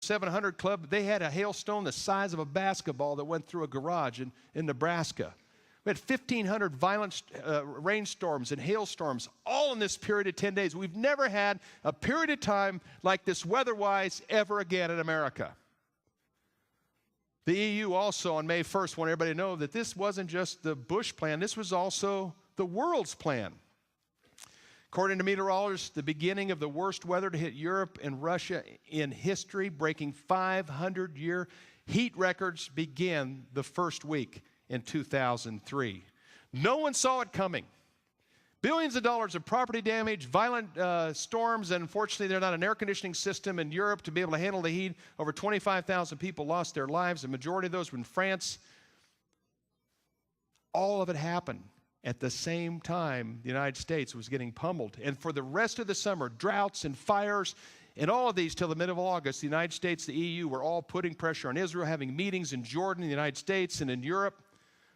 700 Club, they had a hailstone the size of a basketball that went through a garage in Nebraska. We had 1,500 violent rainstorms and hailstorms, all in this period of 10 days. We've never had a period of time like this weather-wise ever again in America. The EU also on May 1st wanted everybody to know that this wasn't just the Bush plan, this was also the world's plan. According to meteorologists, the beginning of the worst weather to hit Europe and Russia in history, breaking 500-year heat records, began the first week in 2003. No one saw it coming. Billions of dollars of property damage, violent storms, and unfortunately there's not an air conditioning system in Europe to be able to handle the heat. Over 25,000 people lost their lives. The majority of those were in France. All of it happened at the same time the United States was getting pummeled. And for the rest of the summer, droughts and fires and all of these till the middle of August, the United States, the EU were all putting pressure on Israel, having meetings in Jordan, the United States, and in Europe,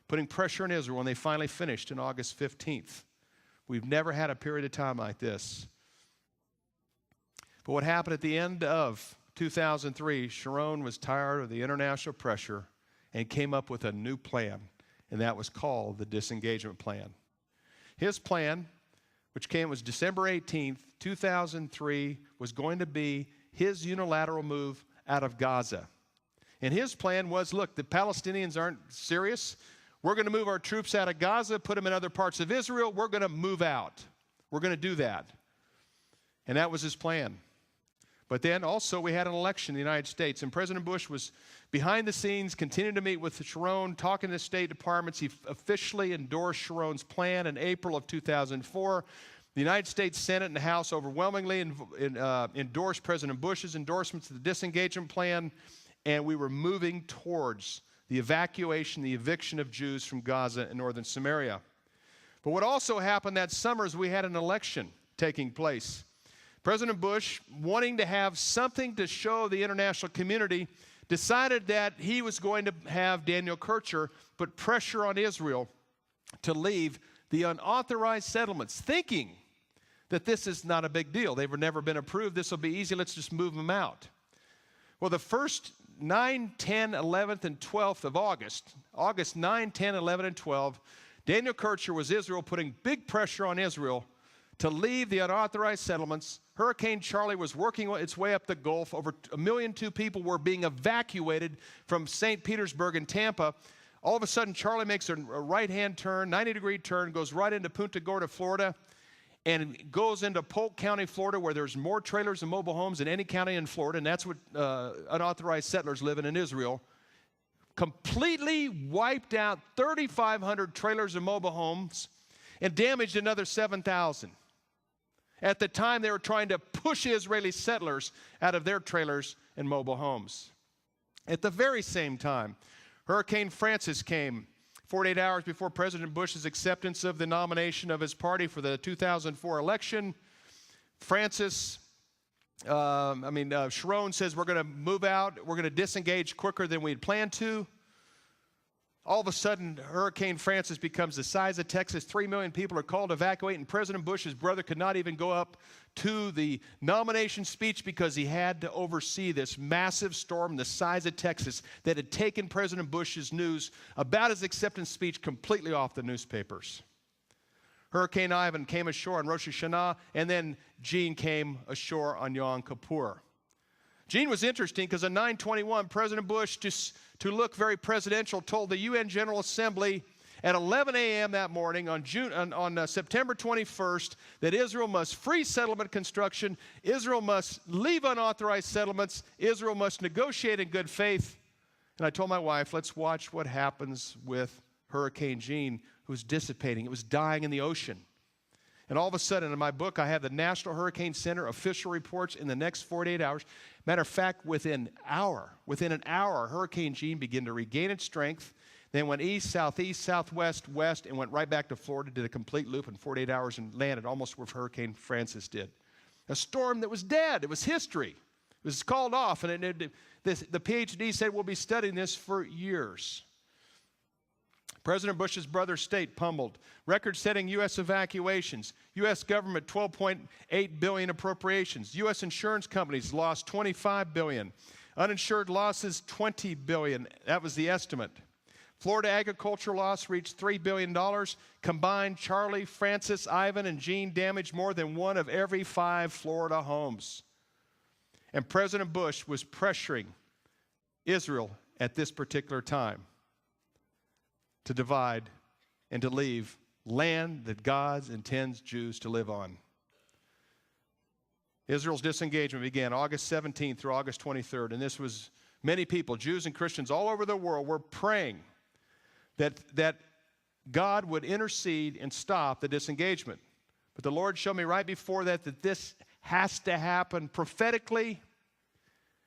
putting pressure on Israel, and they finally finished on August 15th. We've never had a period of time like this. But what happened at the end of 2003, Sharon was tired of the international pressure and came up with a new plan, and that was called the Disengagement Plan. His plan, which was December 18th, 2003, was going to be his unilateral move out of Gaza. And his plan was, look, the Palestinians aren't serious. We're going to move our troops out of Gaza, put them in other parts of Israel. We're going to move out. We're going to do that. And that was his plan. But then also we had an election in the United States, and President Bush was behind the scenes, continuing to meet with Sharon, talking to State Departments. He officially endorsed Sharon's plan in April of 2004. The United States Senate and House overwhelmingly endorsed President Bush's endorsements of the disengagement plan, and we were moving towards the evacuation, the eviction of Jews from Gaza and northern Samaria. But what also happened that summer is we had an election taking place. President Bush, wanting to have something to show the international community, decided that he was going to have Daniel Kircher put pressure on Israel to leave the unauthorized settlements, thinking that this is not a big deal. They've never been approved. This will be easy. Let's just move them out. Well, the first 9, 10, 11th, and 12th of August, August 9, 10, 11, and 12, Daniel Kircher was Israel putting big pressure on Israel to leave the unauthorized settlements. Hurricane Charlie was working its way up the Gulf. Over 1.2 million people were being evacuated from St. Petersburg and Tampa. All of a sudden, Charlie makes a right-hand turn, 90-degree turn, goes right into Punta Gorda, Florida, and goes into Polk County, Florida, where there's more trailers and mobile homes than any county in Florida, and that's what unauthorized settlers live in Israel. Completely wiped out 3,500 trailers and mobile homes and damaged another 7,000. At the time, they were trying to push Israeli settlers out of their trailers and mobile homes. At the very same time, Hurricane Francis came 48 hours before President Bush's acceptance of the nomination of his party for the 2004 election. Francis, Sharon says we're going to move out, we're going to disengage quicker than we had planned to. All of a sudden, Hurricane Francis becomes the size of Texas. 3 million people are called to evacuate, and President Bush's brother could not even go up to the nomination speech because he had to oversee this massive storm the size of Texas that had taken President Bush's news about his acceptance speech completely off the newspapers. Hurricane Ivan came ashore on Rosh Hashanah, and then Gene came ashore on Yom Kippur. Gene was interesting because on 9/21, President Bush, to look very presidential, told the UN General Assembly at 11 a.m. that morning on September 21st that Israel must freeze settlement construction, Israel must leave unauthorized settlements, Israel must negotiate in good faith. And I told my wife, let's watch what happens with Hurricane Gene, who's dissipating. It was dying in the ocean. And all of a sudden, in my book, I have the National Hurricane Center official reports in the next 48 hours. Matter of fact, within an hour, Hurricane Gene began to regain its strength, then went east, southeast, southwest, west, and went right back to Florida, did a complete loop in 48 hours and landed almost where Hurricane Francis did. A storm that was dead. It was history. It was called off, and the PhD said we'll be studying this for years. President Bush's brother state pummeled. Record-setting U.S. evacuations. U.S. government $12.8 billion appropriations. U.S. insurance companies lost $25 billion. Uninsured losses, $20 billion. That was the estimate. Florida agriculture loss reached $3 billion. Combined, Charlie, Francis, Ivan, and Jean damaged more than one of every 5 Florida homes. And President Bush was pressuring Israel at this particular time to divide and to leave land that God intends Jews to live on. Israel's disengagement began August 17th through August 23rd, and this was many people, Jews and Christians all over the world, were praying that God would intercede and stop the disengagement. But the Lord showed me right before that this has to happen prophetically,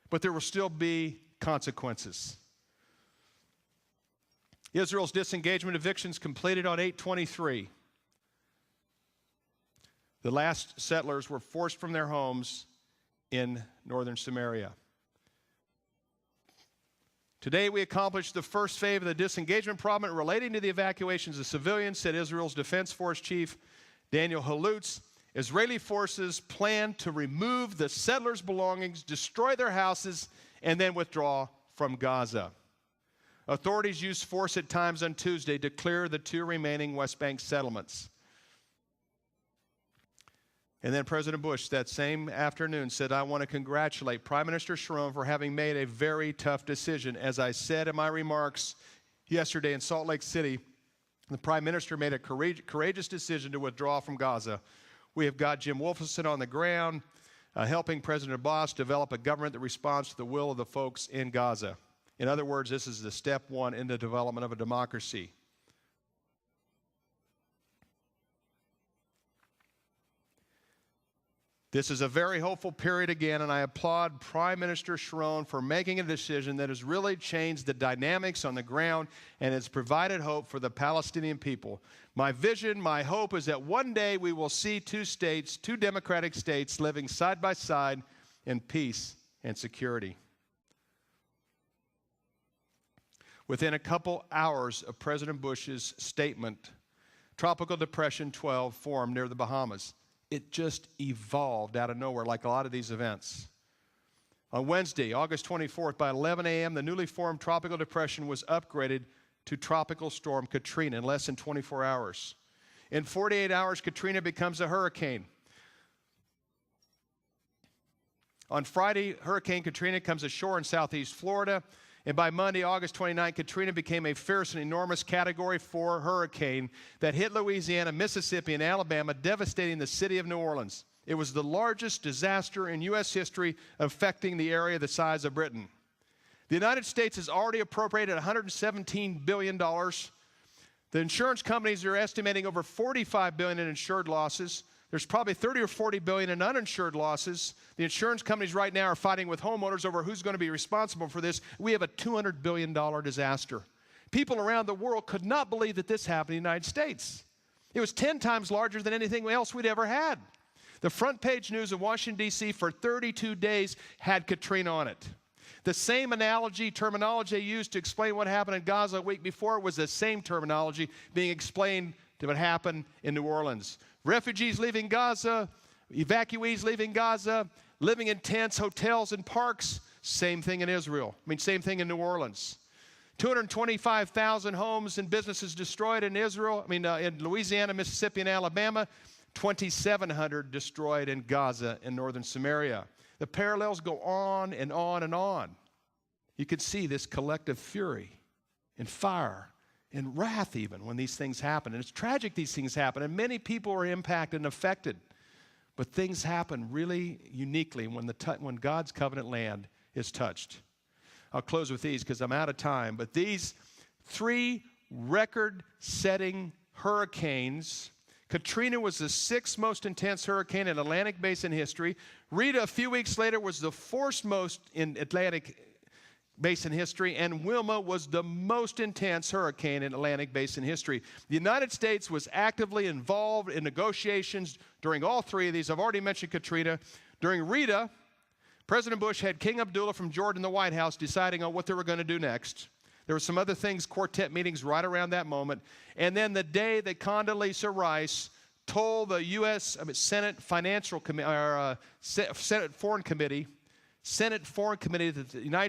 but there will still be consequences. Israel's disengagement evictions completed on 8/23. The last settlers were forced from their homes in northern Samaria. Today we accomplished the first phase of the disengagement problem relating to the evacuations of civilians, said Israel's Defense Force Chief Daniel Halutz. Israeli forces plan to remove the settlers' belongings, destroy their houses, and then withdraw from Gaza. Authorities used force at times on Tuesday to clear the 2 remaining West Bank settlements. And then President Bush that same afternoon said, I want to congratulate Prime Minister Sharon for having made a very tough decision. As I said in my remarks yesterday in Salt Lake City, the Prime Minister made a courageous decision to withdraw from Gaza. We have got Jim Wolfson on the ground, helping President Abbas develop a government that responds to the will of the folks in Gaza. In other words, this is the step 1 in the development of a democracy. This is a very hopeful period again, and I applaud Prime Minister Sharon for making a decision that has really changed the dynamics on the ground and has provided hope for the Palestinian people. My vision, my hope is that one day we will see 2 states, 2 democratic states living side by side in peace and security. Within a couple hours of President Bush's statement, Tropical Depression 12 formed near the Bahamas. It just evolved out of nowhere like a lot of these events. On Wednesday, August 24th, by 11 a.m., the newly formed Tropical Depression was upgraded to Tropical Storm Katrina in less than 24 hours. In 48 hours, Katrina becomes a hurricane. On Friday, Hurricane Katrina comes ashore in southeast Florida. And by Monday, August 29, Katrina became a fierce and enormous Category 4 hurricane that hit Louisiana, Mississippi, and Alabama, devastating the city of New Orleans. It was the largest disaster in U.S. history, affecting the area the size of Britain. The United States has already appropriated $117 billion. The insurance companies are estimating over $45 billion in insured losses. There's probably $30 or $40 billion in uninsured losses. The insurance companies right now are fighting with homeowners over who's going to be responsible for this. We have a $200 billion disaster. People around the world could not believe that this happened in the United States. It was 10 times larger than anything else we'd ever had. The front page news of Washington, D.C. for 32 days had Katrina on it. The same terminology they used to explain what happened in Gaza a week before was the same terminology being explained to what happened in New Orleans. Refugees leaving Gaza, evacuees leaving Gaza, living in tents, hotels, and parks. Same thing in Israel. Same thing in New Orleans. 225,000 homes and businesses destroyed in in Louisiana, Mississippi, and Alabama. 2,700 destroyed in Gaza in northern Samaria. The parallels go on and on and on. You can see this collective fury and fire and wrath even when these things happen. And it's tragic these things happen, and many people are impacted and affected. But things happen really uniquely when God's covenant land is touched. I'll close with these because I'm out of time. But these 3 record-setting hurricanes. Katrina was the 6th most intense hurricane in Atlantic Basin history. Rita, a few weeks later, was the 4th most in Atlantic Basin history, and Wilma was the most intense hurricane in Atlantic Basin history. The United States was actively involved in negotiations during all 3 of these. I've already mentioned Katrina. During Rita, President Bush had King Abdullah from Jordan in the White House deciding on what they were going to do next. There were some other things, quartet meetings right around that moment. And then the day that Condoleezza Rice told the U.S. Senate Foreign Committee, Senate Foreign Committee that the United